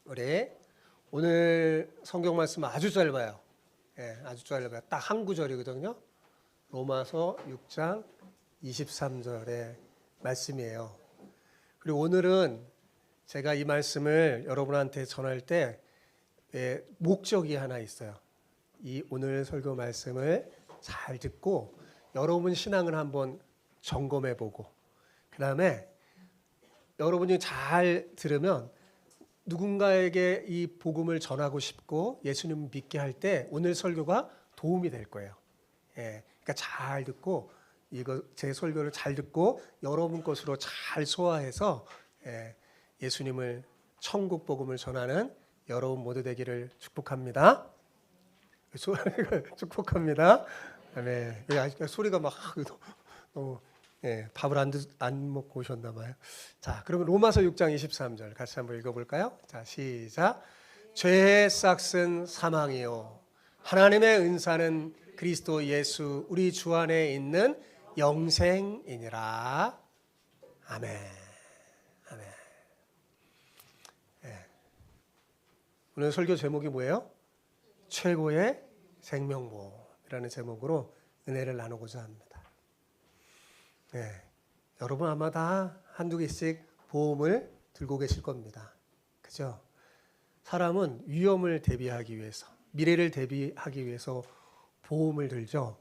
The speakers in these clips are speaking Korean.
우리 오늘 성경 말씀 아주 짧아요. 아주 짧아요. 딱 한 구절이거든요. 로마서 6장 23절의 말씀이에요. 그리고 오늘은 제가 이 말씀을 여러분한테 전할 때 목적이 하나 있어요. 이 오늘 설교 말씀을 잘 듣고 여러분 신앙을 한번 점검해 보고, 그 다음에 여러분이 잘 들으면 누군가에게 이 복음을 전하고 싶고 예수님 믿게 할 때 오늘 설교가 도움이 될 거예요. 그러니까 잘 듣고, 이거 제 설교를 잘 듣고 여러분 것으로 잘 소화해서 예수님을, 천국 복음을 전하는 여러분 모두 되기를 축복합니다. 축복합니다. 아멘. 소리가 막 너무 밥을 안 먹고 오셨나 봐요. 자, 그러면 로마서 6장 23절 같이 한번 읽어볼까요? 자, 시작. 죄의 싹은 사망이요 하나님의 은사는 그리스도 예수 우리 주 안에 있는 영생이니라. 아멘. 아멘. 오늘 설교 제목이 뭐예요? 최고의 생명보험이라는 제목으로 은혜를 나누고자 합니다. 여러분 아마 다 한두 개씩 보험을 들고 계실 겁니다. 그죠? 사람은 위험을 대비하기 위해서, 미래를 대비하기 위해서 보험을 들죠.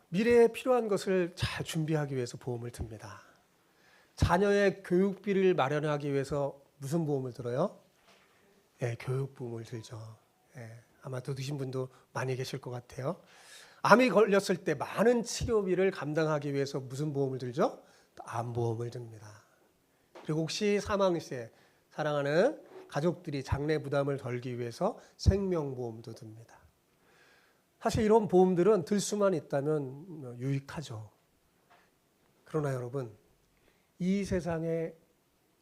미래에 필요한 것을 잘 준비하기 위해서 보험을 듭니다. 자녀의 교육비를 마련하기 위해서 무슨 보험을 들어요? 교육보험을 들죠. 아마 들으신 분도 많이 계실 것 같아요. 암이 걸렸을 때 많은 치료비를 감당하기 위해서 무슨 보험을 들죠? 암보험을 듭니다. 그리고 혹시 사망 시에 사랑하는 가족들이 장례 부담을 덜기 위해서 생명보험도 듭니다. 사실 이런 보험들은 들 수만 있다면 유익하죠. 그러나 여러분, 이 세상에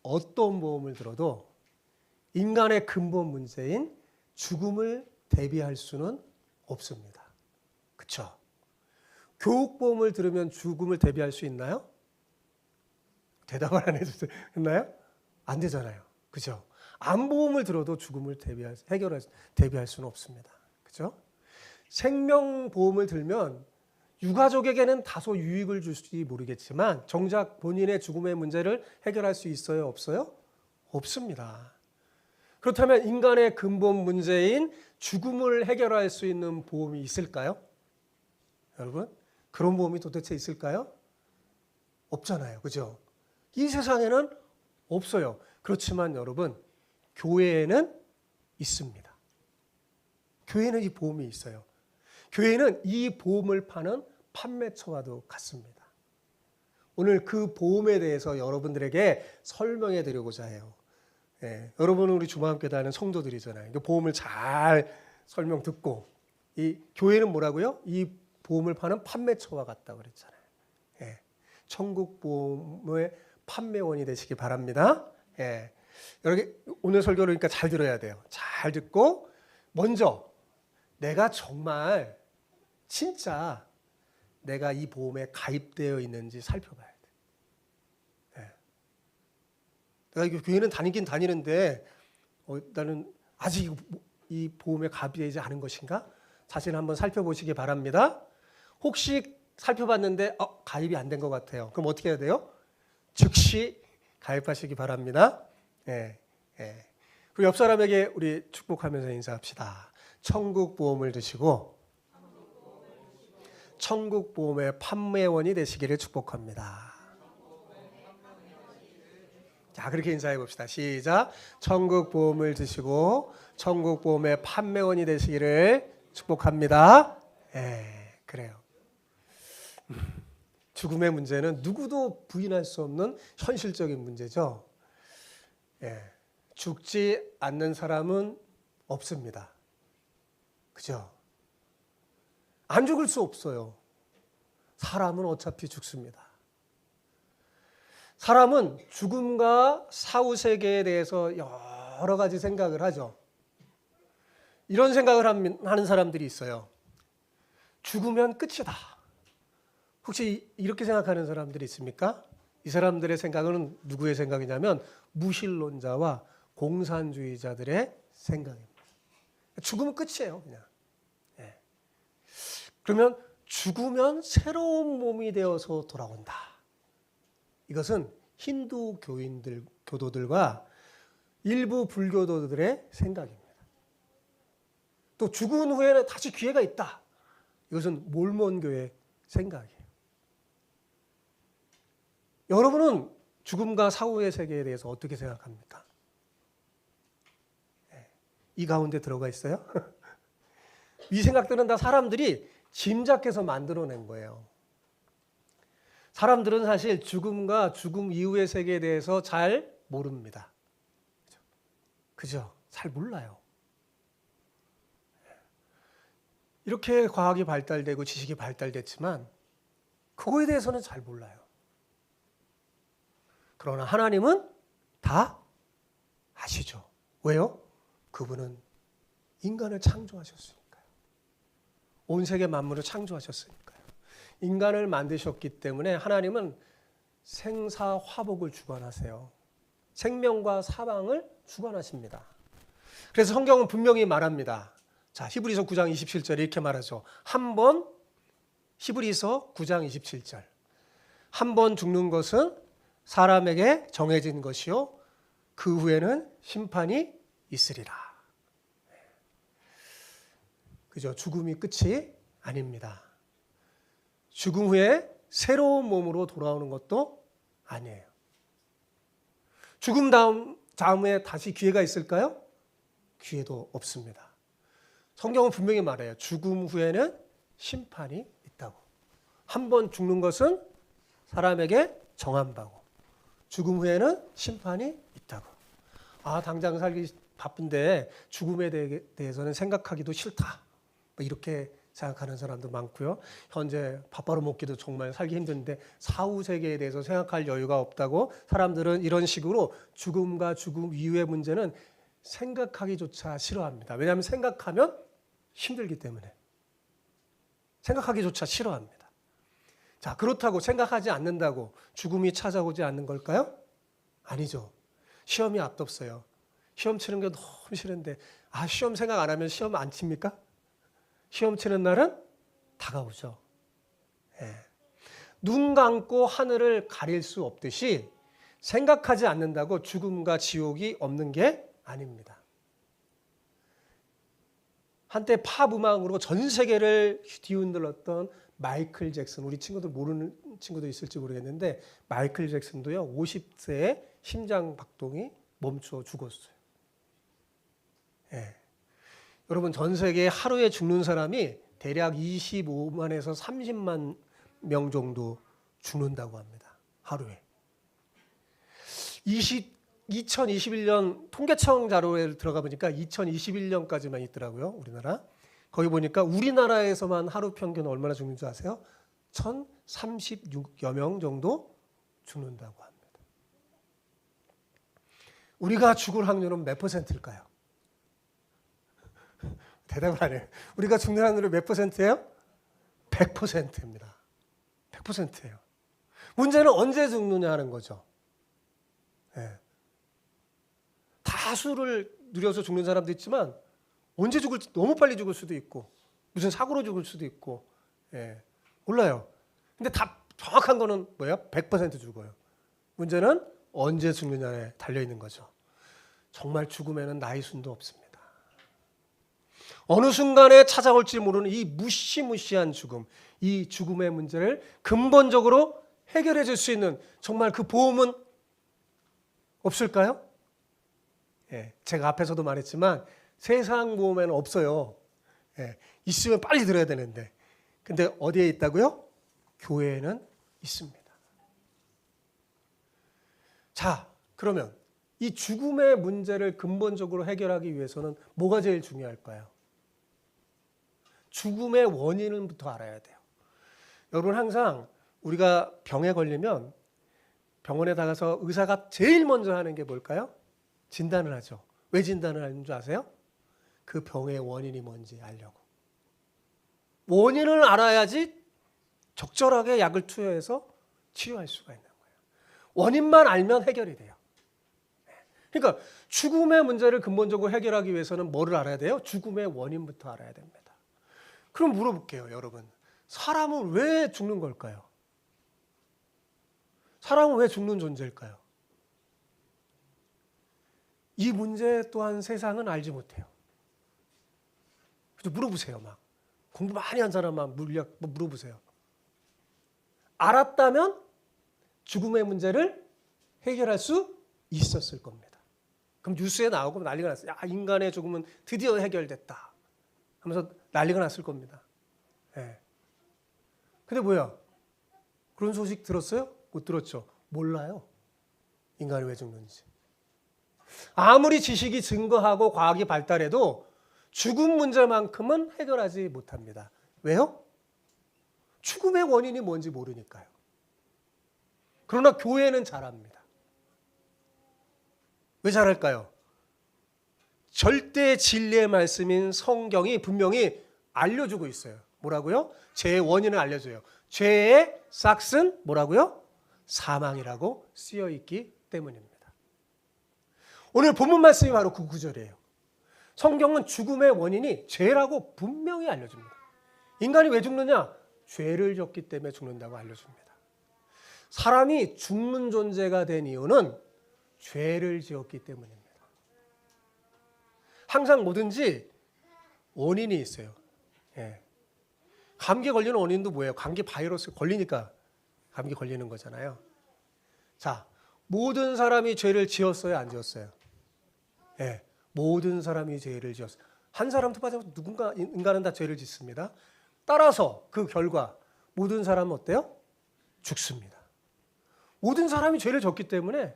어떤 보험을 들어도 인간의 근본 문제인 죽음을 대비할 수는 없습니다. 그렇죠? 교육보험을 들으면 죽음을 대비할 수 있나요? 대답을 안 해주셨나요? 안 되잖아요. 그렇죠? 암보험을 들어도 죽음을 대비할 수는 없습니다. 그렇죠? 생명보험을 들면 유가족에게는 다소 유익을 줄지 모르겠지만 정작 본인의 죽음의 문제를 해결할 수 있어요? 없어요? 없습니다. 그렇다면 인간의 근본 문제인 죽음을 해결할 수 있는 보험이 있을까요? 여러분, 그런 보험이 도대체 있을까요? 없잖아요. 그죠? 이 세상에는 없어요. 그렇지만 여러분, 교회에는 있습니다. 교회는 이 보험이 있어요. 교회는 이 보험을 파는 판매처와도 같습니다. 오늘 그 보험에 대해서 여러분들에게 설명해 드리고자 해요. 여러분은 우리 주마함교회 다니는 성도들이잖아요. 보험을 잘 설명 듣고, 이 교회는 뭐라고요? 이 보험을 파는 판매처와 같다고 그랬잖아요. 천국 보험의 판매원이 되시기 바랍니다. 여러분, 오늘 설교를 그러니까 잘 들어야 돼요. 잘 듣고 먼저 내가 정말 진짜 내가 이 보험에 가입되어 있는지 살펴봐야 돼. 내가 교회는 다니긴 다니는데 나는 아직 이 보험에 가입되지 않은 것인가? 자신을 한번 살펴보시기 바랍니다. 혹시 살펴봤는데 가입이 안 된 것 같아요. 그럼 어떻게 해야 돼요? 즉시 가입하시기 바랍니다. 그리고 옆 사람에게 우리 축복하면서 인사합시다. 천국 보험을 드시고 천국 보험의 판매원이 되시기를 축복합니다. 자, 그렇게 인사해 봅시다. 시작. 천국 보험을 드시고 천국 보험의 판매원이 되시기를 축복합니다. 그래요. 죽음의 문제는 누구도 부인할 수 없는 현실적인 문제죠. 죽지 않는 사람은 없습니다. 그죠? 안 죽을 수 없어요. 사람은 어차피 죽습니다. 사람은 죽음과 사후세계에 대해서 여러 가지 생각을 하죠. 이런 생각을 하는 사람들이 있어요. 죽으면 끝이다. 혹시 이렇게 생각하는 사람들이 있습니까? 이 사람들의 생각은 누구의 생각이냐면 무신론자와 공산주의자들의 생각입니다. 죽으면 끝이에요, 그냥. 예. 그러면 죽으면 새로운 몸이 되어서 돌아온다. 이것은 힌두 교도들과 일부 불교도들의 생각입니다. 또 죽은 후에는 다시 기회가 있다. 이것은 몰몬교의 생각이에요. 여러분은 죽음과 사후의 세계에 대해서 어떻게 생각합니까? 이 가운데 들어가 있어요? 이 생각들은 다 사람들이 짐작해서 만들어낸 거예요. 사람들은 사실 죽음과 죽음 이후의 세계에 대해서 잘 모릅니다. 그죠? 잘 몰라요. 이렇게 과학이 발달되고 지식이 발달됐지만 그거에 대해서는 잘 몰라요. 그러나 하나님은 다 아시죠. 왜요? 그분은 인간을 창조하셨으니까요. 온 세계 만물을 창조하셨으니까요. 인간을 만드셨기 때문에 하나님은 생사화복을 주관하세요. 생명과 사망을 주관하십니다. 그래서 성경은 분명히 말합니다. 자, 히브리서 9장 27절에 이렇게 말하죠. 히브리서 9장 27절. 한 번 죽는 것은 사람에게 정해진 것이요 그 후에는 심판이 있으리라. 그죠? 죽음이 끝이 아닙니다. 죽음 후에 새로운 몸으로 돌아오는 것도 아니에요. 죽음 다음에 다시 기회가 있을까요? 기회도 없습니다. 성경은 분명히 말해요. 죽음 후에는 심판이 있다고. 한 번 죽는 것은 사람에게 정한 바고 죽음 후에는 심판이 있다고. 아, 당장 살기 바쁜데 죽음에 대해서는 생각하기도 싫다. 이렇게 생각하는 사람도 많고요. 현재 밥 벌어먹기도 정말 살기 힘든데 사후 세계에 대해서 생각할 여유가 없다고 사람들은 이런 식으로 죽음과 죽음 이후의 문제는 생각하기조차 싫어합니다. 왜냐하면 생각하면 힘들기 때문에. 생각하기조차 싫어합니다. 자, 그렇다고 생각하지 않는다고 죽음이 찾아오지 않는 걸까요? 아니죠. 시험이 앞뒀어요. 시험 치는 게 너무 싫은데 시험 생각 안 하면 시험 안 칩니까? 시험 치는 날은 다가오죠. 예. 눈 감고 하늘을 가릴 수 없듯이 생각하지 않는다고 죽음과 지옥이 없는 게 아닙니다. 한때 팝 음악으로 전 세계를 뒤흔들었던 마이클 잭슨, 우리 친구들 모르는 친구도 있을지 모르겠는데 마이클 잭슨도요 50세에 심장 박동이 멈춰 죽었어요. 예. 여러분 전 세계에 하루에 죽는 사람이 대략 25만에서 30만 명 정도 죽는다고 합니다. 하루에. 2021년 통계청 자료에 들어가 보니까 2021년까지만 있더라고요. 우리나라. 거기 보니까 우리나라에서만 하루 평균 얼마나 죽는 줄 아세요? 1,036여 명 정도 죽는다고 합니다. 우리가 죽을 확률은 몇 퍼센트일까요? 대답을 안 해요. 우리가 죽는 확률은 몇 퍼센트예요? 100%입니다. 100%예요. 문제는 언제 죽느냐 하는 거죠. 네. 다수를 누려서 죽는 사람도 있지만 언제 죽을지 너무 빨리 죽을 수도 있고 무슨 사고로 죽을 수도 있고 몰라요. 근데 다 정확한 거는 뭐예요? 100% 죽어요. 문제는 언제 죽느냐에 달려있는 거죠. 정말 죽음에는 나이 순도 없습니다. 어느 순간에 찾아올지 모르는 이 무시무시한 죽음, 이 죽음의 문제를 근본적으로 해결해 줄 수 있는 정말 그 보험은 없을까요? 제가 앞에서도 말했지만 세상 보험에는 없어요. 있으면 빨리 들어야 되는데. 근데 어디에 있다고요? 교회에는 있습니다. 자, 그러면 이 죽음의 문제를 근본적으로 해결하기 위해서는 뭐가 제일 중요할까요? 죽음의 원인부터 알아야 돼요. 여러분 항상 우리가 병에 걸리면 병원에 나가서 의사가 제일 먼저 하는 게 뭘까요? 진단을 하죠. 왜 진단을 하는 줄 아세요? 그 병의 원인이 뭔지 알려고. 원인을 알아야지 적절하게 약을 투여해서 치료할 수가 있는 거예요. 원인만 알면 해결이 돼요. 그러니까 죽음의 문제를 근본적으로 해결하기 위해서는 뭐를 알아야 돼요? 죽음의 원인부터 알아야 됩니다. 그럼 물어볼게요, 여러분. 사람은 왜 죽는 걸까요? 사람은 왜 죽는 존재일까요? 이 문제 또한 세상은 알지 못해요. 물어보세요. 막 공부 많이 한 사람 막 물어보세요. 알았다면 죽음의 문제를 해결할 수 있었을 겁니다. 그럼 뉴스에 나오고 난리가 났어요. 야, 인간의 죽음은 드디어 해결됐다 하면서 난리가 났을 겁니다. 네. 근데 뭐야? 그런 소식 들었어요? 못 들었죠? 몰라요. 인간이 왜 죽는지. 아무리 지식이 증거하고 과학이 발달해도 죽음 문제만큼은 해결하지 못합니다. 왜요? 죽음의 원인이 뭔지 모르니까요. 그러나 교회는 잘합니다. 왜 잘할까요? 절대 진리의 말씀인 성경이 분명히 알려주고 있어요. 뭐라고요? 죄의 원인을 알려줘요. 죄의 싹은 뭐라고요? 사망이라고 쓰여있기 때문입니다. 오늘 본문 말씀이 바로 그 구절이에요. 성경은 죽음의 원인이 죄라고 분명히 알려줍니다. 인간이 왜 죽느냐? 죄를 졌기 때문에 죽는다고 알려줍니다. 사람이 죽는 존재가 된 이유는 죄를 지었기 때문입니다. 항상 뭐든지 원인이 있어요. 예. 감기 걸리는 원인도 뭐예요? 감기 바이러스 걸리니까 감기 걸리는 거잖아요. 자, 모든 사람이 죄를 지었어요? 안 지었어요? 예. 모든 사람이 죄를 지었어요. 한 사람도 빠져서 누군가 인간은 다 죄를 짓습니다. 따라서 그 결과 모든 사람은 어때요? 죽습니다. 모든 사람이 죄를 졌기 때문에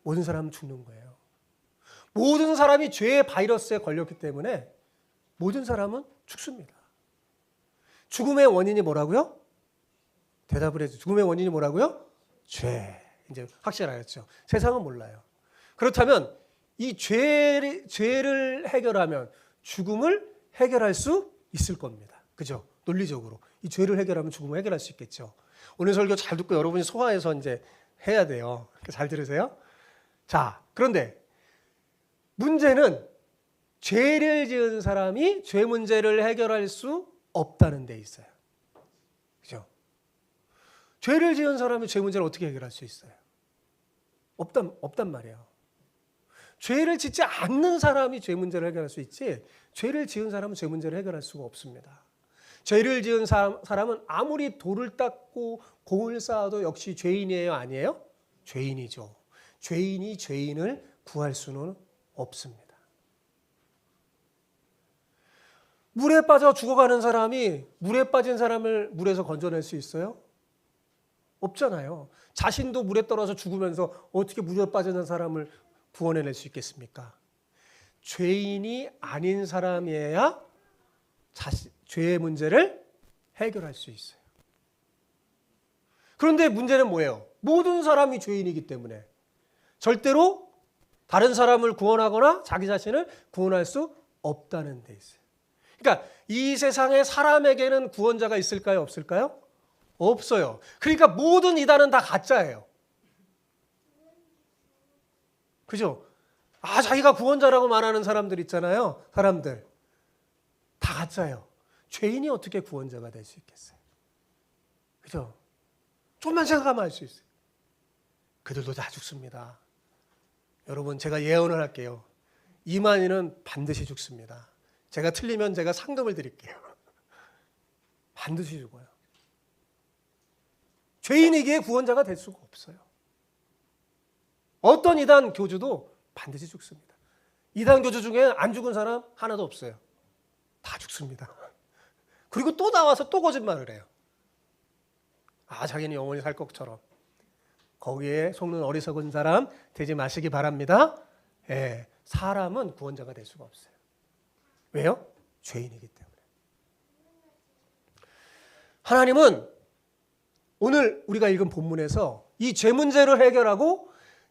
모든 사람은 죽는 거예요. 모든 사람이 죄의 바이러스에 걸렸기 때문에 모든 사람은 죽습니다. 죽음의 원인이 뭐라고요? 대답을 해줘. 죽음의 원인이 뭐라고요? 죄. 이제 확실하였죠. 세상은 몰라요. 그렇다면 이 죄를 해결하면 죽음을 해결할 수 있을 겁니다. 그죠? 논리적으로. 이 죄를 해결하면 죽음을 해결할 수 있겠죠. 오늘 설교 잘 듣고 여러분이 소화해서 이제 해야 돼요. 잘 들으세요? 자, 그런데 문제는 죄를 지은 사람이 죄 문제를 해결할 수 없다는 데 있어요. 그죠? 죄를 지은 사람이 죄 문제를 어떻게 해결할 수 있어요? 없단 말이에요. 죄를 짓지 않는 사람이 죄 문제를 해결할 수 있지, 죄를 지은 사람은 죄 문제를 해결할 수가 없습니다. 죄를 지은 사람은 아무리 돌을 닦고 공을 쌓아도 역시 죄인이에요, 아니에요? 죄인이죠. 죄인이 죄인을 구할 수는 없습니다. 물에 빠져 죽어가는 사람이 물에 빠진 사람을 물에서 건져낼 수 있어요? 없잖아요. 자신도 물에 떨어져 죽으면서 어떻게 물에 빠지는 사람을 구원해낼 수 있겠습니까? 죄인이 아닌 사람이어야 죄의 문제를 해결할 수 있어요. 그런데 문제는 뭐예요? 모든 사람이 죄인이기 때문에 절대로 다른 사람을 구원하거나 자기 자신을 구원할 수 없다는 데 있어요. 그러니까 이 세상에 사람에게는 구원자가 있을까요? 없을까요? 없어요. 그러니까 모든 이단은 다 가짜예요. 그죠? 아, 자기가 구원자라고 말하는 사람들 있잖아요. 사람들. 다 가짜예요. 죄인이 어떻게 구원자가 될 수 있겠어요? 그죠? 좀만 생각하면 알 수 있어요. 그들도 다 죽습니다. 여러분, 제가 예언을 할게요. 이만희는 반드시 죽습니다. 제가 틀리면 제가 상금을 드릴게요. 반드시 죽어요. 죄인에게 구원자가 될 수가 없어요. 어떤 이단 교주도 반드시 죽습니다. 이단 교주 중에 안 죽은 사람 하나도 없어요. 다 죽습니다. 그리고 또 나와서 또 거짓말을 해요. 아, 자기는 영원히 살 것처럼. 거기에 속는 어리석은 사람 되지 마시기 바랍니다. 예, 사람은 구원자가 될 수가 없어요. 왜요? 죄인이기 때문에. 하나님은 오늘 우리가 읽은 본문에서 이 죄 문제를 해결하고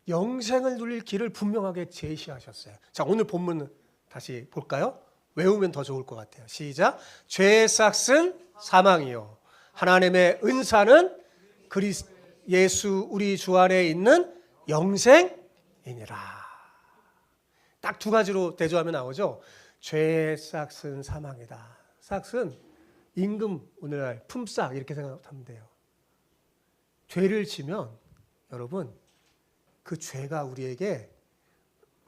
영생을 누릴 길을 분명하게 제시하셨어요. 자, 오늘 본문 다시 볼까요? 외우면 더 좋을 것 같아요. 시작. 죄의 싹은 사망이요, 하나님의 은사는 예수 우리 주 안에 있는 영생이라. 딱 두 가지로 대조하면 나오죠. 죄의 싹은 사망이다. 싹은 임금, 오늘날 품삯 이렇게 생각하면 돼요. 죄를 지면 여러분 그 죄가 우리에게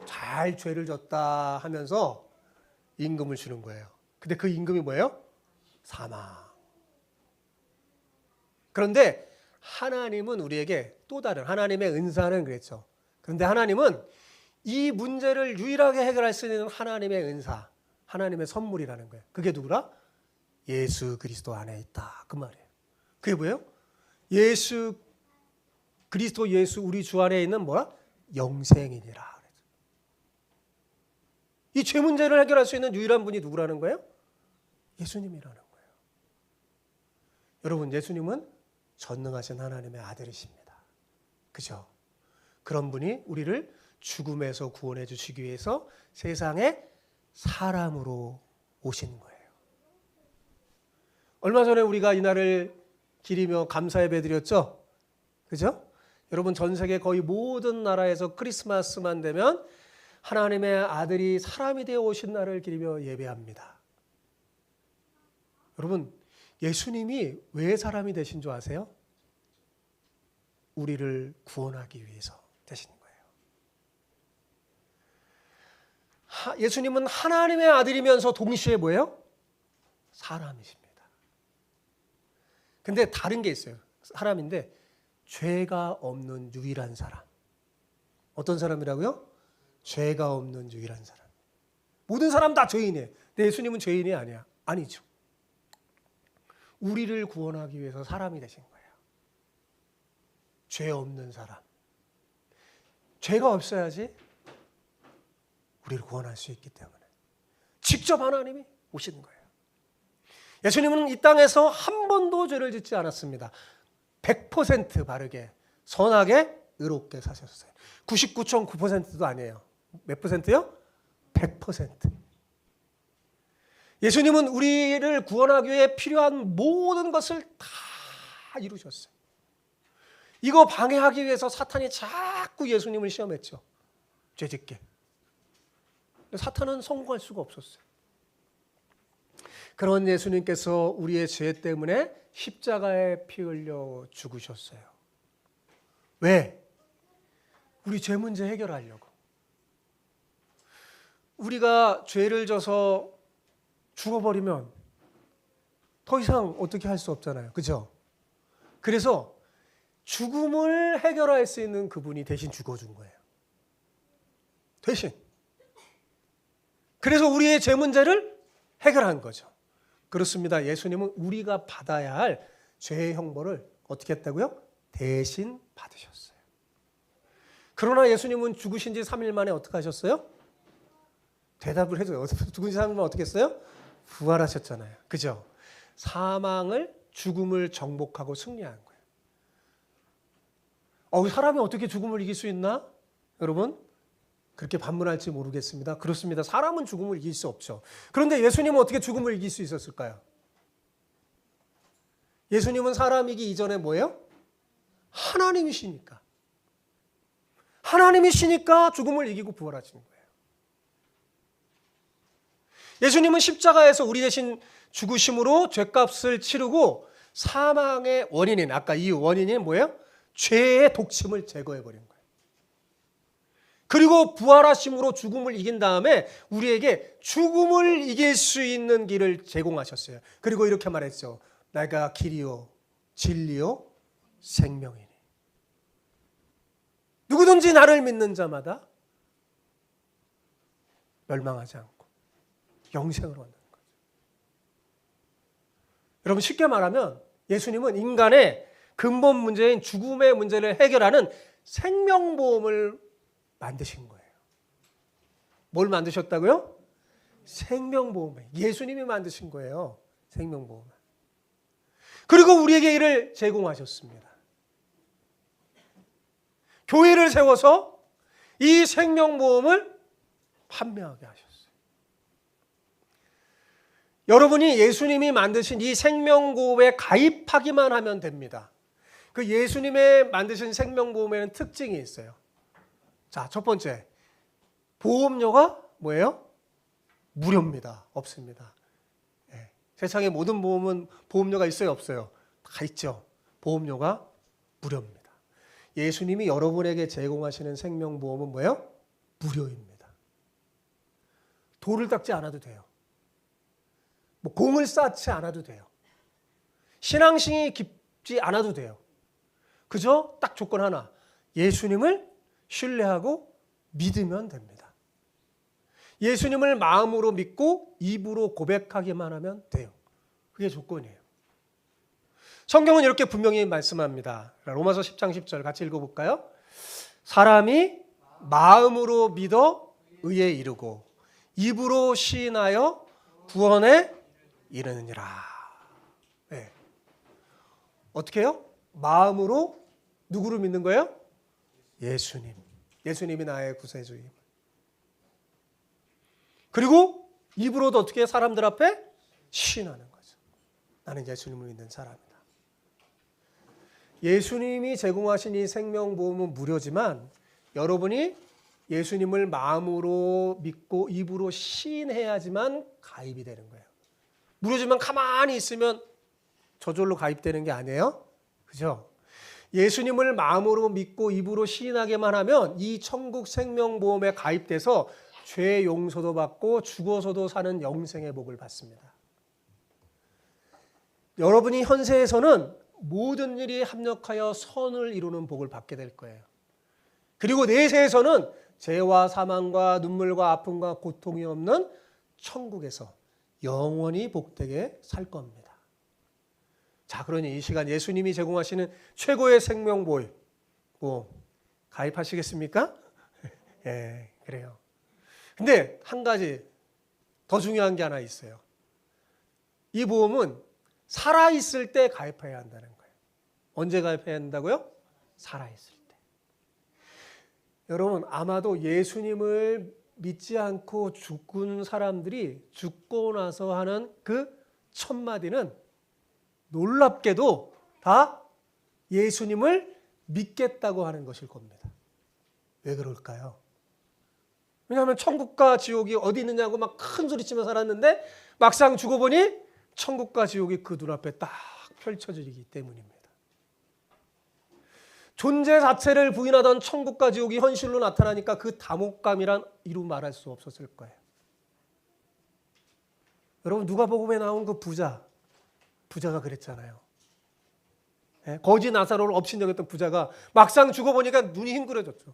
잘 죄를 졌다 하면서 임금을 주는 거예요. 근데 그 임금이 뭐예요? 사망. 그런데 하나님은 우리에게 또 다른 하나님의 은사는 그랬죠. 그런데 하나님은 이 문제를 유일하게 해결할 수 있는 하나님의 은사, 하나님의 선물이라는 거예요. 그게 누구라? 예수 그리스도 안에 있다. 그 말이에요. 그게 뭐예요? 예수 그리스도 예수 우리 주 안에 있는 뭐라? 영생이니라. 이 죄 문제를 해결할 수 있는 유일한 분이 누구라는 거예요? 예수님이라는 거예요. 여러분, 예수님은 전능하신 하나님의 아들이십니다. 그죠? 그런 분이 우리를 죽음에서 구원해 주시기 위해서 세상에 사람으로 오신 거예요. 얼마 전에 우리가 이날을 기리며 감사 예배 드렸죠? 그죠? 여러분, 전 세계 거의 모든 나라에서 크리스마스만 되면 하나님의 아들이 사람이 되어 오신 날을 기리며 예배합니다. 여러분, 예수님이 왜 사람이 되신 줄 아세요? 우리를 구원하기 위해서 되신 거예요. 예수님은 하나님의 아들이면서 동시에 뭐예요? 사람이십니다. 근데 다른 게 있어요. 사람인데 죄가 없는 유일한 사람. 어떤 사람이라고요? 죄가 없는 유일한 사람. 모든 사람 다 죄인이에요. 근데 예수님은 죄인이 아니야. 아니죠. 우리를 구원하기 위해서 사람이 되신 거예요. 죄 없는 사람. 죄가 없어야지 우리를 구원할 수 있기 때문에 직접 하나님이 오시는 거예요. 예수님은 이 땅에서 한 번도 죄를 짓지 않았습니다. 100% 바르게 선하게 의롭게 사셨어요. 99.9%도 아니에요. 몇 퍼센트요? 100%. 예수님은 우리를 구원하기 위해 필요한 모든 것을 다 이루셨어요. 이거 방해하기 위해서 사탄이 자꾸 예수님을 시험했죠. 죄짓게. 사탄은 성공할 수가 없었어요. 그런 예수님께서 우리의 죄 때문에 십자가에 피 흘려 죽으셨어요. 왜? 우리 죄 문제 해결하려고. 우리가 죄를 져서 죽어버리면 더 이상 어떻게 할 수 없잖아요. 그죠? 그래서 죽음을 해결할 수 있는 그분이 대신 죽어준 거예요. 대신. 그래서 우리의 죄 문제를 해결한 거죠. 그렇습니다. 예수님은 우리가 받아야 할 죄의 형벌을 어떻게 했다고요? 대신 받으셨어요. 그러나 예수님은 죽으신 지 3일 만에 어떻게 하셨어요? 대답을 해줘요. 죽은 지 3일 만에 어떻게 했어요? 부활하셨잖아요. 그죠? 사망을, 죽음을 정복하고 승리한 거예요. 사람이 어떻게 죽음을 이길 수 있나? 여러분, 그렇게 반문할지 모르겠습니다. 그렇습니다. 사람은 죽음을 이길 수 없죠. 그런데 예수님은 어떻게 죽음을 이길 수 있었을까요? 예수님은 사람이기 이전에 뭐예요? 하나님이시니까. 하나님이시니까 죽음을 이기고 부활하신 거예요. 예수님은 십자가에서 우리 대신 죽으심으로 죄값을 치르고 사망의 원인인, 아까 이 원인이 뭐예요? 죄의 독침을 제거해버린 거예요. 그리고 부활하심으로 죽음을 이긴 다음에 우리에게 죽음을 이길 수 있는 길을 제공하셨어요. 그리고 이렇게 말했죠. 내가 길이요 진리요 생명이니. 누구든지 나를 믿는 자마다 멸망하지 않고 영생을 얻는 거죠. 여러분, 쉽게 말하면 예수님은 인간의 근본 문제인 죽음의 문제를 해결하는 생명보험을 만드신 거예요. 뭘 만드셨다고요? 생명보험을. 예수님이 만드신 거예요. 생명보험을. 그리고 우리에게 이를 제공하셨습니다. 교회를 세워서 이 생명보험을 판매하게 하셨어요. 여러분이 예수님이 만드신 이 생명보험에 가입하기만 하면 됩니다. 그 예수님의 만드신 생명보험에는 특징이 있어요. 자, 첫 번째. 보험료가 뭐예요? 무료입니다. 없습니다. 예. 세상의 모든 보험은 보험료가 있어요? 없어요? 다 있죠. 보험료가 무료입니다. 예수님이 여러분에게 제공하시는 생명보험은 뭐예요? 무료입니다. 돌을 닦지 않아도 돼요. 뭐 공을 쌓지 않아도 돼요. 신앙심이 깊지 않아도 돼요. 그저 딱 조건 하나. 예수님을 신뢰하고 믿으면 됩니다. 예수님을 마음으로 믿고 입으로 고백하기만 하면 돼요. 그게 조건이에요. 성경은 이렇게 분명히 말씀합니다. 로마서 10장 10절 같이 읽어볼까요? 사람이 마음으로 믿어 의에 이르고 입으로 시인하여 구원에 이르느니라. 네. 어떻게 해요? 마음으로 누구를 믿는 거예요? 예수님. 예수님이 나의 구세주임. 그리고 입으로도 어떻게 사람들 앞에 시인하는 거죠. 나는 예수님을 믿는 사람이다. 예수님이 제공하신 이 생명보험은 무료지만 여러분이 예수님을 마음으로 믿고 입으로 시인해야지만 가입이 되는 거예요. 무료지만 가만히 있으면 저절로 가입되는 게 아니에요. 그죠? 예수님을 마음으로 믿고 입으로 시인하게만 하면 이 천국 생명보험에 가입돼서 죄 용서도 받고 죽어서도 사는 영생의 복을 받습니다. 여러분이 현세에서는 모든 일이 합력하여 선을 이루는 복을 받게 될 거예요. 그리고 내세에서는 죄와 사망과 눈물과 아픔과 고통이 없는 천국에서 영원히 복되게 살 겁니다. 자, 그러니 이 시간 예수님이 제공하시는 최고의 생명보험 가입하시겠습니까? 예, 그래요. 근데 한 가지 더 중요한 게 하나 있어요. 이 보험은 살아있을 때 가입해야 한다는 거예요. 언제 가입해야 한다고요? 살아있을 때. 여러분, 아마도 예수님을 믿지 않고 죽은 사람들이 죽고 나서 하는 그 첫 마디는 놀랍게도 다 예수님을 믿겠다고 하는 것일 겁니다. 왜 그럴까요? 왜냐하면 천국과 지옥이 어디 있느냐고 막 큰 소리치며 살았는데 막상 죽어보니 천국과 지옥이 그 눈앞에 딱 펼쳐지기 때문입니다. 존재 자체를 부인하던 천국과 지옥이 현실로 나타나니까 그 담혹감이란 이루 말할 수 없었을 거예요. 여러분, 누가복음에 나온 그 부자가 그랬잖아요. 거지 나사로를 업신여겼던 부자가 막상 죽어보니까 눈이 흰그러졌죠.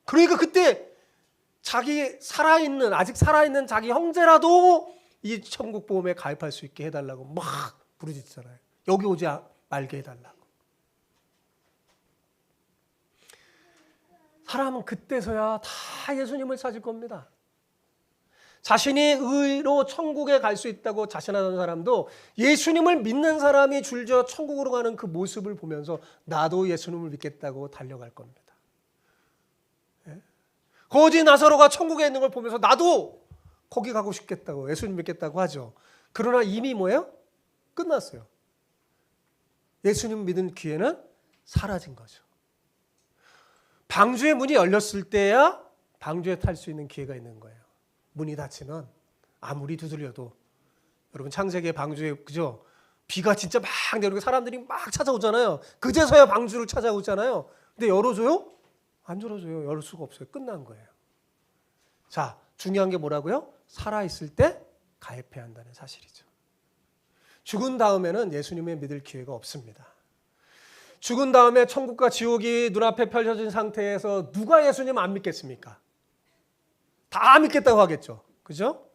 그러니까 그때 아직 살아있는 자기 형제라도 이 천국 보험에 가입할 수 있게 해달라고 막 부르짖잖아요. 여기 오지 말게 해달라고. 사람은 그때서야 다 예수님을 찾을 겁니다. 자신이 의로 천국에 갈 수 있다고 자신하던 사람도 예수님을 믿는 사람이 줄져 천국으로 가는 그 모습을 보면서 나도 예수님을 믿겠다고 달려갈 겁니다. 거지 나사로가 천국에 있는 걸 보면서 나도 거기 가고 싶겠다고 예수님 믿겠다고 하죠. 그러나 이미 뭐예요? 끝났어요. 예수님 믿은 기회는 사라진 거죠. 방주의 문이 열렸을 때야 방주에 탈 수 있는 기회가 있는 거예요. 문이 닫히면 아무리 두드려도 여러분 창세기의 방주에 그죠? 비가 진짜 막 내리고 사람들이 막 찾아오잖아요. 그제서야 방주를 찾아오잖아요. 근데 열어줘요? 안 열어줘요. 열 수가 없어요. 끝난 거예요. 자, 중요한 게 뭐라고요? 살아있을 때 가입해야 한다는 사실이죠. 죽은 다음에는 예수님을 믿을 기회가 없습니다. 죽은 다음에 천국과 지옥이 눈앞에 펼쳐진 상태에서 누가 예수님 안 믿겠습니까? 다 믿겠다고 하겠죠. 그죠?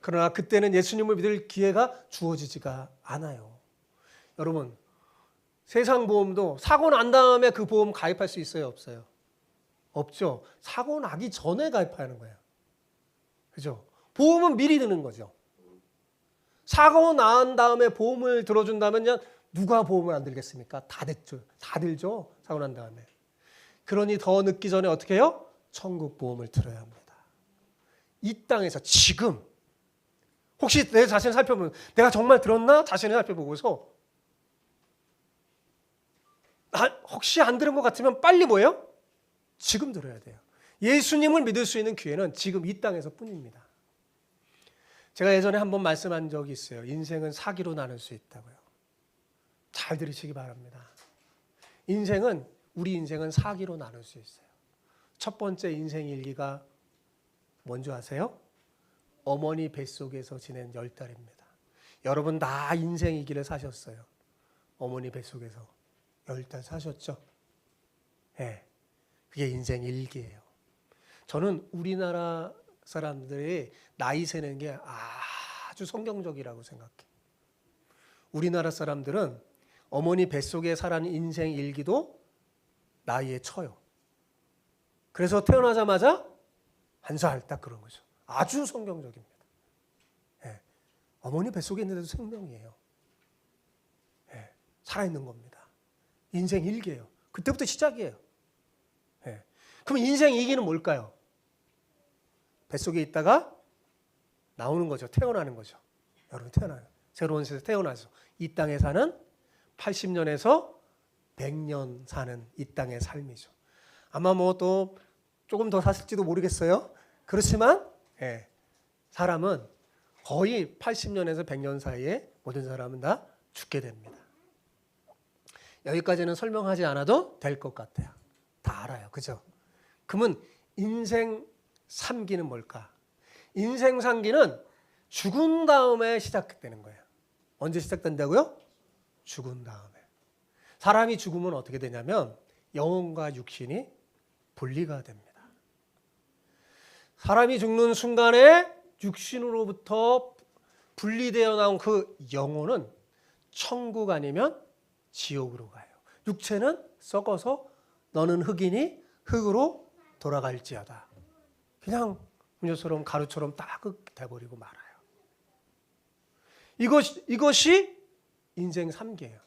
그러나 그때는 예수님을 믿을 기회가 주어지지가 않아요. 여러분, 세상 보험도 사고 난 다음에 그 보험 가입할 수 있어요? 없어요? 없죠. 사고 나기 전에 가입하는 거예요. 그죠? 보험은 미리 드는 거죠. 사고 난 다음에 보험을 들어준다면요, 누가 보험을 안 들겠습니까? 다 됐죠. 다 들죠. 사고 난 다음에. 그러니 더 늦기 전에 어떻게 해요? 천국 보험을 들어야 합니다. 이 땅에서 지금 혹시 내 자신을 살펴보면 내가 정말 들었나? 자신을 살펴보고서 혹시 안 들은 것 같으면 빨리 뭐예요? 지금 들어야 돼요. 예수님을 믿을 수 있는 기회는 지금 이 땅에서 뿐입니다. 제가 예전에 한번 말씀한 적이 있어요. 인생은 사기로 나눌 수 있다고요. 잘 들으시기 바랍니다. 우리 인생은 사기로 나눌 수 있어요. 첫 번째 인생 일기가 뭔지 아세요? 어머니 뱃속에서 지낸 10달입니다. 여러분 다 인생 일기를 사셨어요. 어머니 뱃속에서 10달 사셨죠? 네, 그게 인생 일기예요. 저는 우리나라 사람들이 나이 세는 게 아주 성경적이라고 생각해요. 우리나라 사람들은 어머니 뱃속에 살아는 인생 일기도 나이에 쳐요. 그래서 태어나자마자 한 살 딱 그런 거죠. 아주 성경적입니다. 네. 어머니 뱃속에 있는데도 생명이에요. 네. 살아있는 겁니다. 인생 일기예요. 그때부터 시작이에요. 네. 그럼 인생 일기는 뭘까요? 뱃속에 있다가 나오는 거죠. 태어나는 거죠. 여러분 태어나요. 새로운 세상에 태어나서 이 땅에 사는 80년에서 100년 사는 이 땅의 삶이죠. 아마 뭐 또 조금 더 샀을지도 모르겠어요. 그렇지만 사람은 거의 80년에서 100년 사이에 모든 사람은 다 죽게 됩니다. 여기까지는 설명하지 않아도 될 것 같아요. 다 알아요. 그죠? 그러면 인생 3기는 뭘까? 인생 3기는 죽은 다음에 시작되는 거예요. 언제 시작된다고요? 죽은 다음에. 사람이 죽으면 어떻게 되냐면 영혼과 육신이 분리가 됩니다. 사람이 죽는 순간에 육신으로부터 분리되어 나온 그 영혼은 천국 아니면 지옥으로 가요. 육체는 썩어서 너는 흑이니 흑으로 돌아갈지어다. 그냥 음료처럼 가루처럼 딱 돼버리고 말아요. 이것이 인생 3기예요.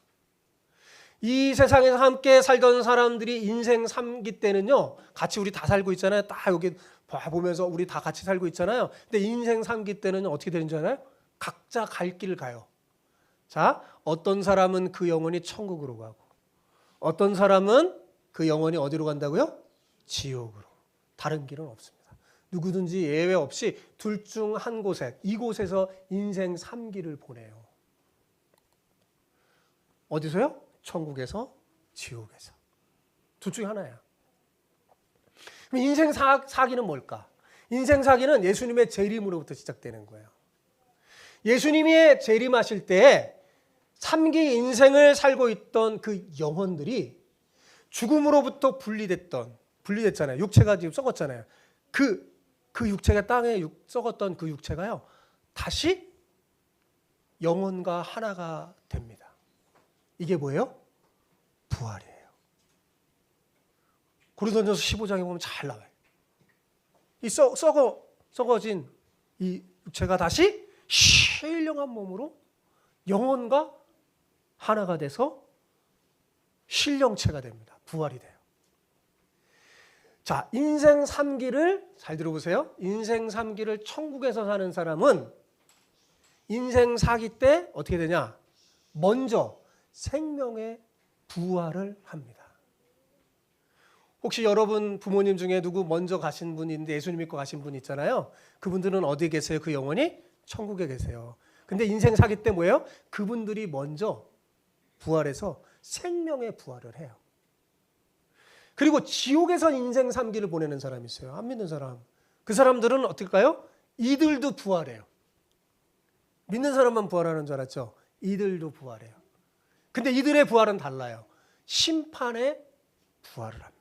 이 세상에서 함께 살던 사람들이 인생 3기 때는요, 같이 우리 다 살고 있잖아요. 딱 여기 보면서 우리 다 같이 살고 있잖아요. 근데 인생 3기 때는 어떻게 되는 줄 알아요? 각자 갈 길을 가요. 자, 어떤 사람은 그 영혼이 천국으로 가고, 어떤 사람은 그 영혼이 어디로 간다고요? 지옥으로. 다른 길은 없습니다. 누구든지 예외 없이 둘 중 한 곳에, 이곳에서 인생 3기를 보내요. 어디서요? 천국에서, 지옥에서. 둘 중에 하나야. 그럼 인생 4기는 뭘까? 인생 4기는 예수님의 재림으로부터 시작되는 거예요. 예수님이 재림하실 때 3기 인생을 살고 있던 그 영혼들이 죽음으로부터 분리됐잖아요. 육체가 지금 썩었잖아요. 그 육체가 땅에 썩었던 그 육체가요, 다시 영혼과 하나가 됩니다. 이게 뭐예요? 부활이에요. 고린도전서 15장에 보면 잘 나와요. 이 썩어진 이 육체가 다시 신령한 몸으로 영혼과 하나가 돼서 신령체가 됩니다. 부활이 돼요. 자, 인생 3기를 잘 들어보세요. 인생 3기를 천국에서 사는 사람은 인생 4기 때 어떻게 되냐? 먼저 생명의 부활을 합니다. 혹시 여러분 부모님 중에 누구 먼저 가신 분이 있는데 예수님 믿고 가신 분 있잖아요. 그분들은 어디에 계세요? 그 영혼이 천국에 계세요. 근데 인생 4기 때 뭐예요? 그분들이 먼저 부활해서 생명의 부활을 해요. 그리고 지옥에서 인생 3기를 보내는 사람이 있어요. 안 믿는 사람. 그 사람들은 어떨까요? 이들도 부활해요. 믿는 사람만 부활하는 줄 알았죠? 이들도 부활해요. 근데 이들의 부활은 달라요. 심판의 부활을 합니다.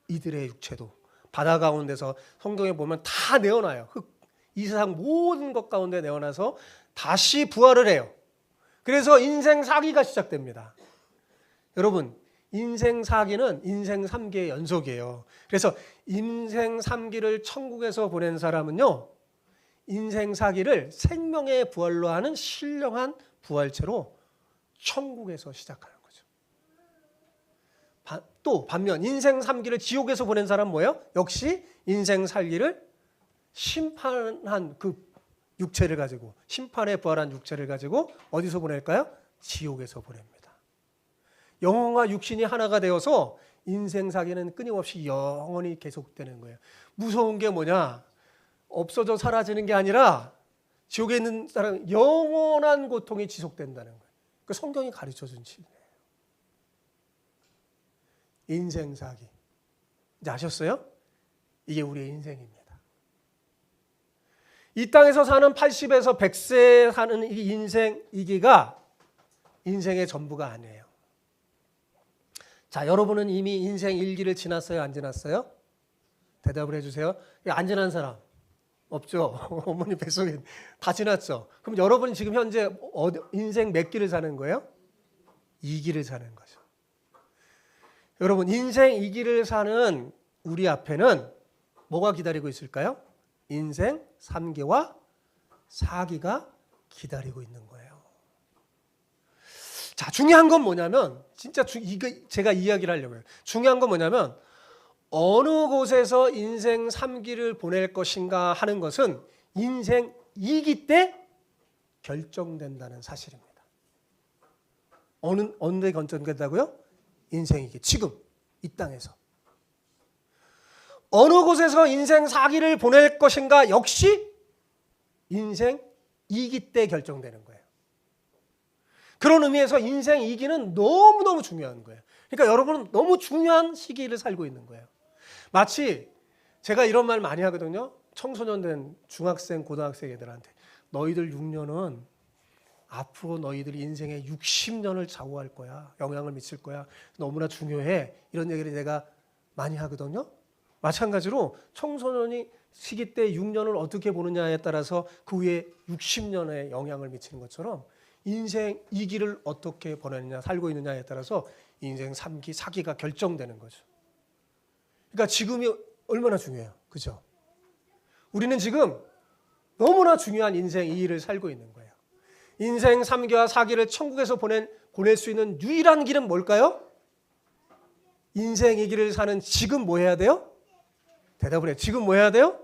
이들의 육체도 바다 가운데서 성경에 보면 다 내어놔요. 이 세상 모든 것 가운데 내어놔서 다시 부활을 해요. 그래서 인생 4기가 시작됩니다. 여러분, 인생 4기는 인생 3기의 연속이에요. 그래서 인생 3기를 천국에서 보낸 사람은요, 인생 4기를 생명의 부활로 하는 신령한 부활체로 천국에서 시작하는 거죠. 또 반면 인생 3기를 지옥에서 보낸 사람은 뭐예요? 역시 인생 4기를 심판한 그 육체를 가지고, 심판에 부활한 육체를 가지고 어디서 보낼까요? 지옥에서 보냅니다. 영혼과 육신이 하나가 되어서 인생 사기는 끊임없이 영원히 계속되는 거예요. 무서운 게 뭐냐? 없어져 사라지는 게 아니라 지옥에 있는 사람은 영원한 고통이 지속된다는 거예요. 그 성경이 가르쳐준 진리예요. 인생 사기. 이제 아셨어요? 이게 우리의 인생입니다. 이 땅에서 사는 80에서 100세 사는 이 인생 이기가 인생의 전부가 아니에요. 자, 여러분은 이미 인생 1기를 지났어요? 안 지났어요? 대답을 해주세요. 안 지난 사람 없죠? 어머니 뱃속에 다 지났죠? 그럼 여러분이 지금 현재 인생 몇 기를 사는 거예요? 2기를 사는 거죠. 여러분, 인생 2기를 사는 우리 앞에는 뭐가 기다리고 있을까요? 인생 3기와 4기가 기다리고 있는 거예요. 자, 중요한 건 뭐냐면, 진짜 이거 제가 이야기를 하려고 해요. 중요한 건 뭐냐면, 어느 곳에서 인생 3기를 보낼 것인가 하는 것은 인생 2기 때 결정된다는 사실입니다. 어느 데 결정된다고요? 인생 2기. 지금 이 땅에서. 어느 곳에서 인생 4기를 보낼 것인가 역시 인생 2기 때 결정되는 거예요. 그런 의미에서 인생 2기는 너무너무 중요한 거예요. 그러니까 여러분은 너무 중요한 시기를 살고 있는 거예요. 마치 제가 이런 말 많이 하거든요. 청소년 된 중학생, 고등학생 애들한테 너희들 6년은 앞으로 너희들이 인생의 60년을 좌우할 거야. 영향을 미칠 거야. 너무나 중요해. 이런 얘기를 내가 많이 하거든요. 마찬가지로 청소년이 시기 때 6년을 어떻게 보느냐에 따라서 그 후에 60년에 영향을 미치는 것처럼 인생 2기를 어떻게 보내느냐, 살고 있느냐에 따라서 인생 3기, 4기가 결정되는 거죠. 그러니까 지금이 얼마나 중요해요. 그죠? 우리는 지금 너무나 중요한 인생 2기를 살고 있는 거예요. 인생 3기와 4기를 천국에서 보낼 수 있는 유일한 길은 뭘까요? 인생 2기를 사는 지금 뭐 해야 돼요? 대답을 해요. 지금 뭐 해야 돼요?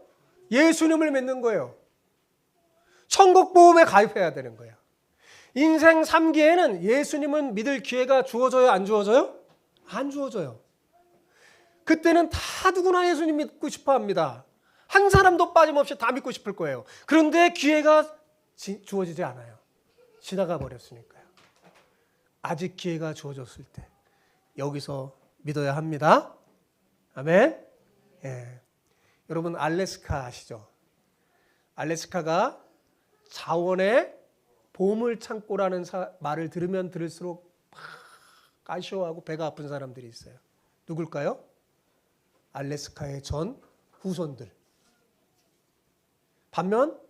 예수님을 믿는 거예요. 천국보험에 가입해야 되는 거예요. 인생 3기에는 예수님은 믿을 기회가 주어져요? 안 주어져요? 안 주어져요. 그때는 다 누구나 예수님 믿고 싶어 합니다. 한 사람도 빠짐없이 다 믿고 싶을 거예요. 그런데 기회가 주어지지 않아요. 지나가 버렸으니까요. 아직 기회가 주어졌을 때 여기서 믿어야 합니다. 아멘. 예. 여러분 알래스카 아시죠? 알래스카가 자원의 보물 창고라는 말을 들으면 들을수록 막 아쉬워하고 배가 아픈 사람들이 있어요. 누굴까요? 알래스카의 전 후손들. 반면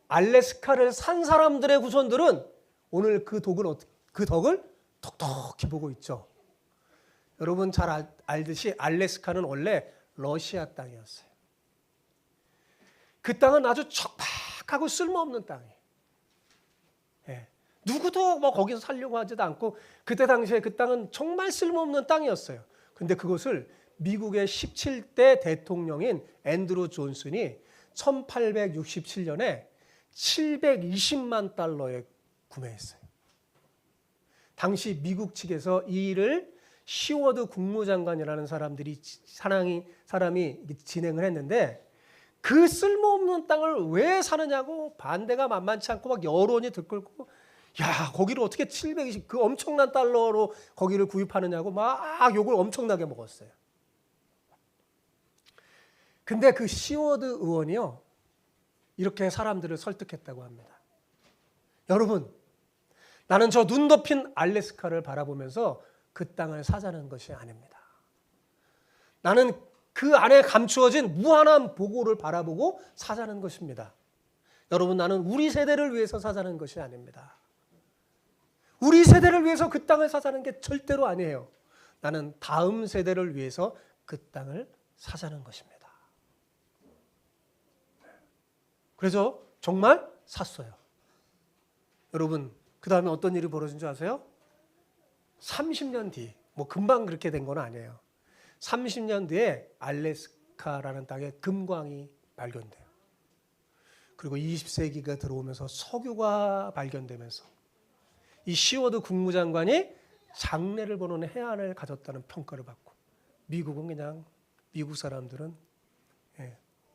알래스카를 산 사람들의 후손들은 오늘 그 덕을 톡톡히 보고 있죠. 여러분 잘 알듯이 알래스카는 원래 러시아 땅이었어요. 그 땅은 아주 척박하고 쓸모없는 땅이에요. 예. 누구도 뭐 거기서 살려고 하지도 않고 그때 당시에 그 땅은 정말 쓸모없는 땅이었어요. 근데 그것을 미국의 17대 대통령인 앤드루 존슨이 1867년에 720만 달러에 구매했어요. 당시 미국 측에서 이 일을 시워드 국무장관이라는 사람이 진행을 했는데 그 쓸모없는 땅을 왜 사느냐고 반대가 만만치 않고 막 여론이 들끓고 야 거기를 어떻게 720 그 엄청난 달러로 거기를 구입하느냐고 막 욕을 엄청나게 먹었어요. 근데 그 시워드 의원이요 이렇게 사람들을 설득했다고 합니다. 여러분 나는 저 눈 덮인 알래스카를 바라보면서 그 땅을 사자는 것이 아닙니다. 나는 그 안에 감추어진 무한한 보고를 바라보고 사자는 것입니다. 여러분 나는 우리 세대를 위해서 사자는 것이 아닙니다. 우리 세대를 위해서 그 땅을 사자는 게 절대로 아니에요. 나는 다음 세대를 위해서 그 땅을 사자는 것입니다. 그래서 정말 샀어요. 여러분 그 다음에 어떤 일이 벌어진 줄 아세요? 30년 뒤, 뭐 금방 그렇게 된 건 아니에요. 30년 뒤에 알래스카라는 땅에 금광이 발견돼요. 그리고 20세기가 들어오면서 석유가 발견되면서 이 시워드 국무장관이 장래를 보는 해안을 가졌다는 평가를 받고 미국은 그냥 미국 사람들은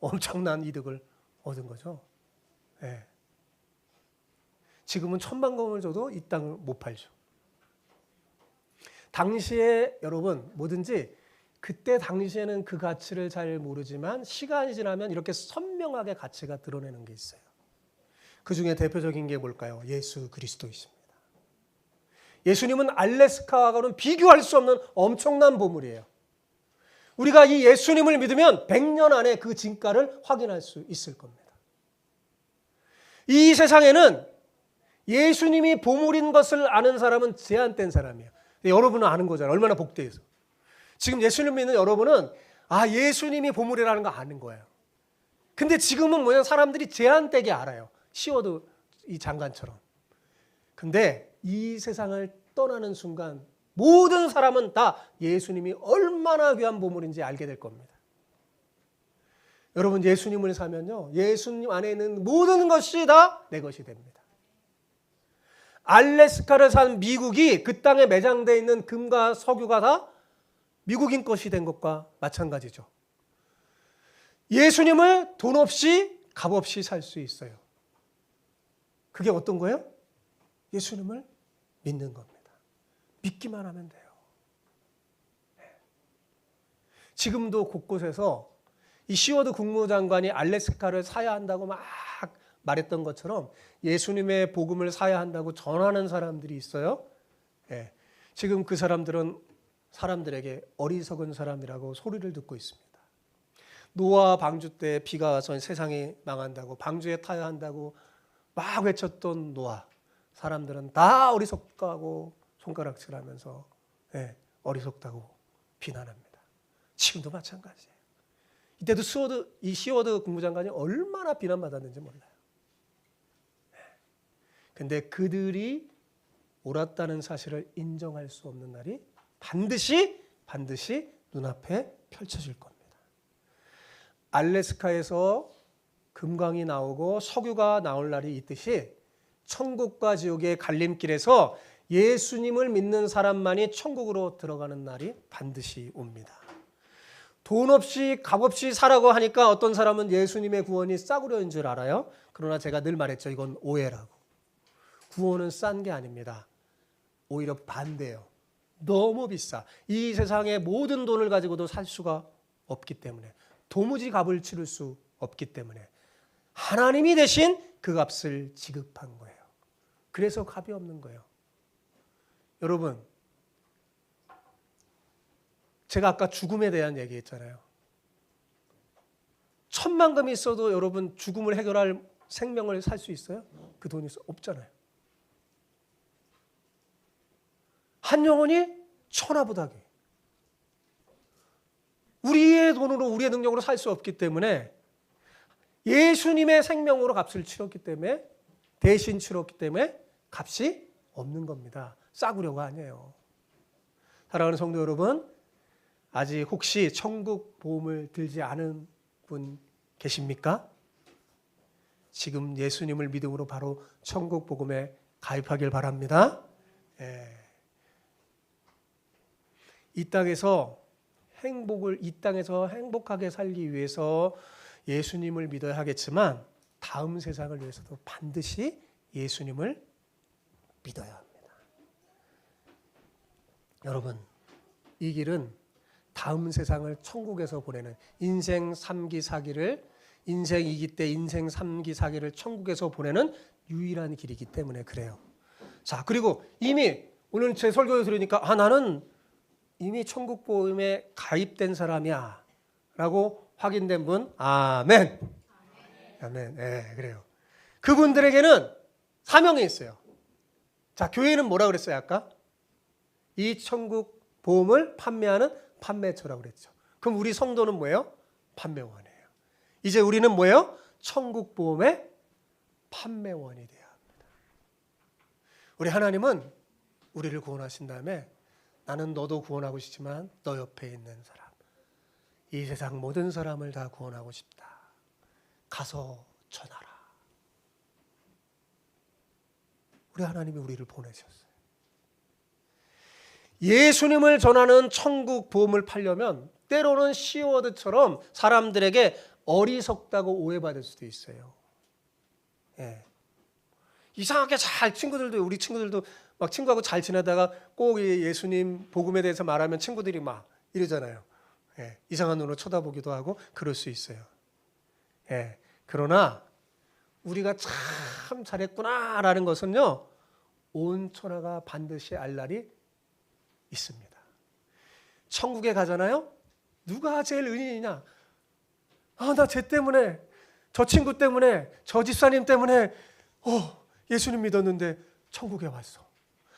엄청난 이득을 얻은 거죠. 지금은 1,000만 원을 줘도 이 땅을 못 팔죠. 당시에 여러분 뭐든지 그때 당시에는 그 가치를 잘 모르지만 시간이 지나면 이렇게 선명하게 가치가 드러내는 게 있어요. 그 중에 대표적인 게 뭘까요? 예수 그리스도이십니다. 예수님은 알래스카와는 비교할 수 없는 엄청난 보물이에요. 우리가 이 예수님을 믿으면 100년 안에 그 진가를 확인할 수 있을 겁니다. 이 세상에는 예수님이 보물인 것을 아는 사람은 제한된 사람이에요. 여러분은 아는 거잖아요. 얼마나 복되해서. 지금 예수님 믿는 여러분은 예수님이 보물이라는 거 아는 거예요. 근데 지금은 뭐냐, 사람들이 제한되게 알아요. 시워드 이 장관처럼. 근데 이 세상을 떠나는 순간 모든 사람은 다 예수님이 얼마나 귀한 보물인지 알게 될 겁니다. 여러분 예수님을 사면요, 예수님 안에 있는 모든 것이 다 내 것이 됩니다. 알래스카를 산 미국이 그 땅에 매장되어 있는 금과 석유가 다 미국인 것이 된 것과 마찬가지죠. 예수님을 돈 없이 값 없이 살 수 있어요. 그게 어떤 거예요? 예수님을 믿는 겁니다. 믿기만 하면 돼요. 지금도 곳곳에서 이 시워드 국무장관이 알래스카를 사야 한다고 막 말했던 것처럼 예수님의 복음을 사야 한다고 전하는 사람들이 있어요. 지금 그 사람들은 사람들에게 어리석은 사람이라고 소리를 듣고 있습니다. 노아 방주 때 비가 와서 세상이 망한다고, 방주에 타야 한다고 막 외쳤던 노아, 사람들은 다 어리석다고 손가락질하면서 어리석다고 비난합니다. 지금도 마찬가지예요. 이때도 시워드 국무장관이 얼마나 비난받았는지 몰라요. 근데 그들이 옳았다는 사실을 인정할 수 없는 날이 반드시 눈앞에 펼쳐질 겁니다. 알래스카에서 금광이 나오고 석유가 나올 날이 있듯이 천국과 지옥의 갈림길에서 예수님을 믿는 사람만이 천국으로 들어가는 날이 반드시 옵니다. 돈 없이 값 없이 사라고 하니까 어떤 사람은 예수님의 구원이 싸구려인 줄 알아요. 그러나 제가 늘 말했죠. 이건 오해라고. 구원은 싼 게 아닙니다. 오히려 반대예요. 너무 비싸. 이 세상의 모든 돈을 가지고도 살 수가 없기 때문에, 도무지 값을 치를 수 없기 때문에 하나님이 대신 그 값을 지급한 거예요. 그래서 값이 없는 거예요. 여러분, 제가 아까 죽음에 대한 얘기했잖아요. 1,000만금이 있어도 여러분 죽음을 해결할 생명을 살 수 있어요? 그 돈이 없잖아요. 한 영혼이 천하보다기. 우리의 돈으로, 우리의 능력으로 살 수 없기 때문에 예수님의 생명으로 값을 치렀기 때문에, 대신 치렀기 때문에 값이 없는 겁니다. 싸구려가 아니에요. 사랑하는 성도 여러분, 아직 혹시 천국 보험을 들지 않은 분 계십니까? 지금 예수님을 믿음으로 바로 천국 복음에 가입하길 바랍니다. 이 땅에서 행복하게 살기 위해서 예수님을 믿어야 하겠지만 다음 세상을 위해서도 반드시 예수님을 믿어야 합니다. 여러분, 이 길은 다음 세상을 천국에서 보내는 인생 3기 4기를, 인생 2기 때 인생 3기 4기를 천국에서 보내는 유일한 길이기 때문에 그래요. 자, 그리고 이미 오늘 제 설교를 들으니까 나는 이미 천국 보험에 가입된 사람이야 라고 확인된 분, 아멘. 아멘. 그래요. 그분들에게는 사명이 있어요. 자, 교회는 뭐라 그랬어요 아까? 이 천국 보험을 판매하는 판매처라고 그랬죠. 그럼 우리 성도는 뭐예요? 판매원이에요. 이제 우리는 뭐예요? 천국 보험의 판매원이 되어야 합니다. 우리 하나님은 우리를 구원하신 다음에 나는 너도 구원하고 싶지만 너 옆에 있는 사람, 이 세상 모든 사람을 다 구원하고 싶다. 가서 전하라. 우리 하나님이 우리를 보내셨어요. 예수님을 전하는 천국 복음을 팔려면 때로는 시워드처럼 사람들에게 어리석다고 오해받을 수도 있어요. 예. 이상하게 우리 친구들도 막 친구하고 잘 지내다가 꼭 예수님 복음에 대해서 말하면 친구들이 막 이러잖아요. 예. 이상한 눈으로 쳐다보기도 하고 그럴 수 있어요. 예. 그러나 우리가 참 잘했구나라는 것은요, 온 천하가 반드시 알 날이 있습니다. 천국에 가잖아요. 누가 제일 은인이냐? 나 쟤 때문에, 저 친구 때문에, 저 집사님 때문에 예수님 믿었는데 천국에 왔어.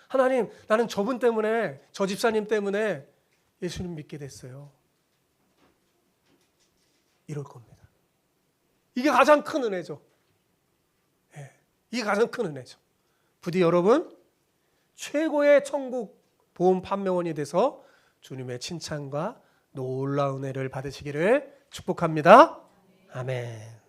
하나님, 나는 저분 때문에, 저 집사님 때문에 예수님 믿게 됐어요. 이럴 겁니다. 이게 가장 큰 은혜죠. 예, 이게 가장 큰 은혜죠. 부디 여러분, 최고의 천국 보험 판매원이 돼서 주님의 칭찬과 놀라운 은혜를 받으시기를 축복합니다. 아멘.